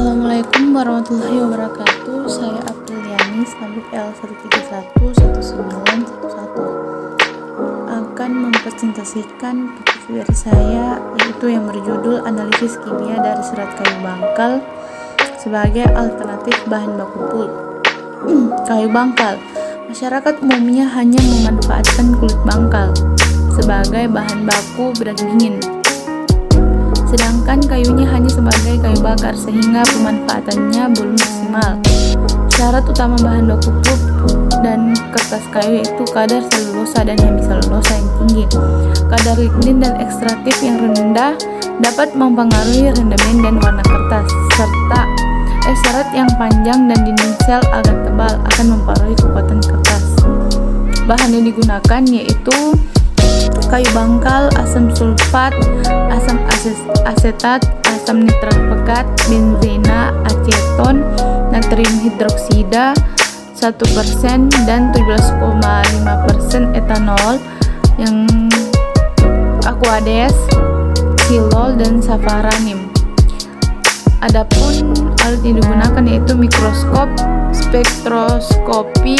Assalamualaikum warahmatullahi wabarakatuh. Saya Apriliani, Snabik L1311911 akan mempresentasikan buku dari saya, yaitu yang berjudul Analisis Kimia dari Serat Kayu Bangkal sebagai alternatif bahan baku kayu bangkal. Masyarakat umumnya hanya memanfaatkan kulit bangkal sebagai bahan baku berat dingin, sedangkan kayunya hanya sebagai kayu bakar, sehingga pemanfaatannya belum maksimal. Syarat utama bahan baku pulp dan kertas kayu yaitu kadar selulosa dan hemiselulosa yang tinggi. Kadar lignin dan ekstraktif yang rendah dapat mempengaruhi rendemen dan warna kertas, serta serat yang panjang dan dinding sel agak tebal akan mempengaruhi kekuatan kertas. Bahan yang digunakan yaitu kayu bangkal, asam sulfat, asam asetat, asam nitrat pekat, benzena, aceton, natrium hidroksida 1% dan 17,5% etanol yang aqueous, silol, dan safaranim. Adapun alat yang digunakan yaitu mikroskop, spektroskopi,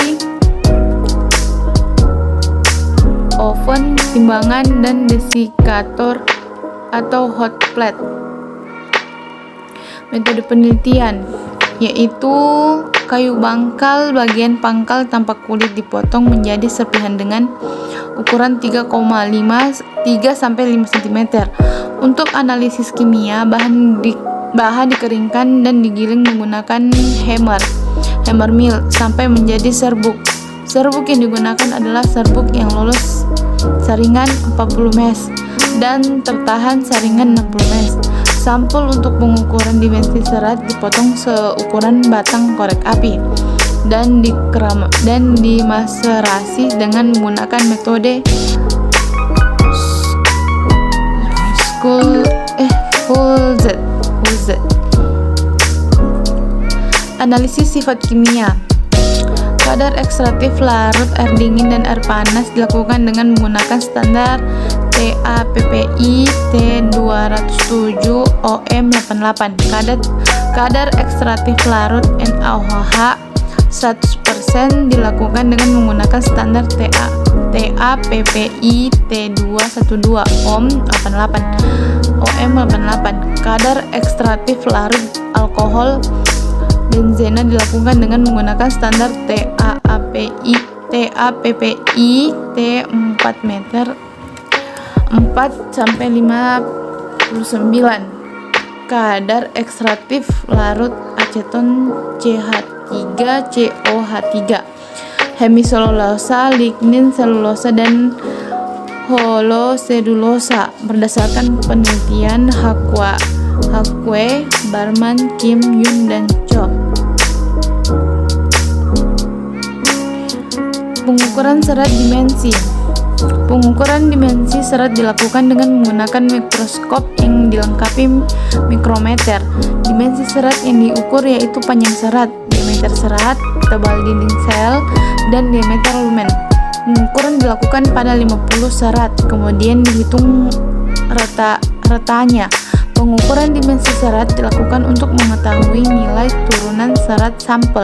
oven, timbangan, dan desikator atau hot plate. Metode penelitian yaitu kayu bangkal bagian pangkal tanpa kulit dipotong menjadi serpihan dengan ukuran 3,5 sampai 5 cm. Untuk analisis kimia, bahan dikeringkan dan digiling menggunakan hammer mill sampai menjadi serbuk. Serbuk yang digunakan adalah serbuk yang lolos saringan 40 mes dan tertahan saringan 60 mes. Sampel untuk pengukuran dimensi serat dipotong seukuran batang korek api dan dimaserasi dengan menggunakan metode Full Z. Analisis sifat kimia. Kadar ekstraktif larut air dingin dan air panas dilakukan dengan menggunakan standar TAPPI T207 OM88. Kadar ekstraktif larut NaOH 100% dilakukan dengan menggunakan standar TAPPI T212 OM88. Kadar ekstraktif larut alkohol benzena dilakukan dengan menggunakan standar TAPPI T4 meter 4 sampai 59. Kadar ekstraktif larut aceton CH3COH3, hemiselulosa, lignin, selulosa, dan holoselulosa berdasarkan penelitian Hakwe, Barman, Kim, Yun, dan Cho. Pengukuran serat dimensi. Pengukuran dimensi serat dilakukan dengan menggunakan mikroskop yang dilengkapi mikrometer. Dimensi serat yang diukur yaitu panjang serat, diameter serat, tebal dinding sel, dan diameter lumen. Pengukuran dilakukan pada 50 serat, kemudian dihitung retanya. Pengukuran dimensi serat dilakukan untuk mengetahui nilai turunan serat sampel.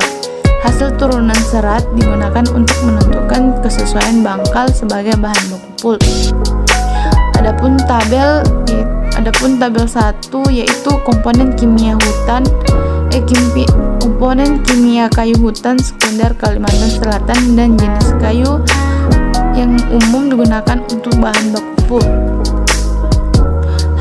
Hasil turunan serat digunakan untuk menentukan kesesuaian bangkal sebagai bahan baku pulp. Adapun tabel 1 yaitu komponen kimia kayu hutan sekunder Kalimantan Selatan dan jenis kayu yang umum digunakan untuk bahan baku pulp.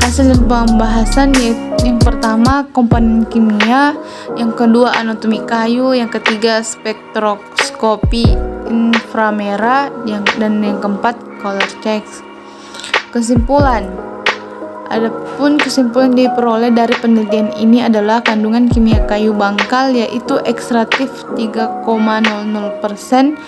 Hasil pembahasan yaitu yang pertama komponen kimia, yang kedua anatomi kayu, yang ketiga spektroskopi inframerah, dan yang keempat color checks. Kesimpulan. Adapun kesimpulan diperoleh dari penelitian ini adalah kandungan kimia kayu bangkal yaitu ekstraktif 3,00%,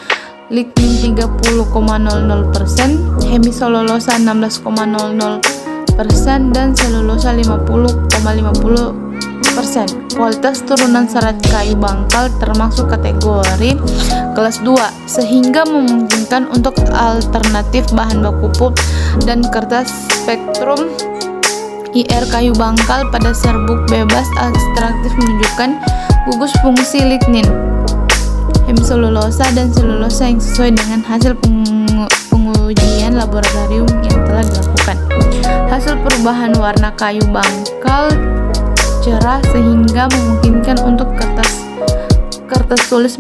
lignin 30,00%, hemiselulosa 16,00%, dan selulosa 50,50%. Kualitas turunan serat kayu bangkal termasuk kategori kelas 2 sehingga memungkinkan untuk alternatif bahan baku pulp dan kertas spektrum IR kayu bangkal pada serbuk bebas ekstraktif menunjukkan gugus fungsi lignin, hemiselulosa dan selulosa yang sesuai dengan hasil pengujian laboratorium yang telah dilakukan. Hasil perubahan warna kayu bangkal cerah sehingga memungkinkan untuk kertas tulis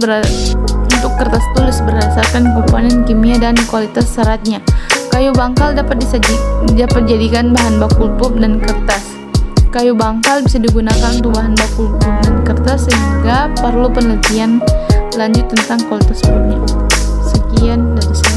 berdasarkan komponen kimia dan kualitas seratnya. Kayu bangkal dapat dijadikan bahan baku pulp dan kertas. Kayu bangkal bisa digunakan untuk bahan baku pulp dan kertas sehingga perlu penelitian lanjut tentang kualitas pulpnya. Sekian dari saya.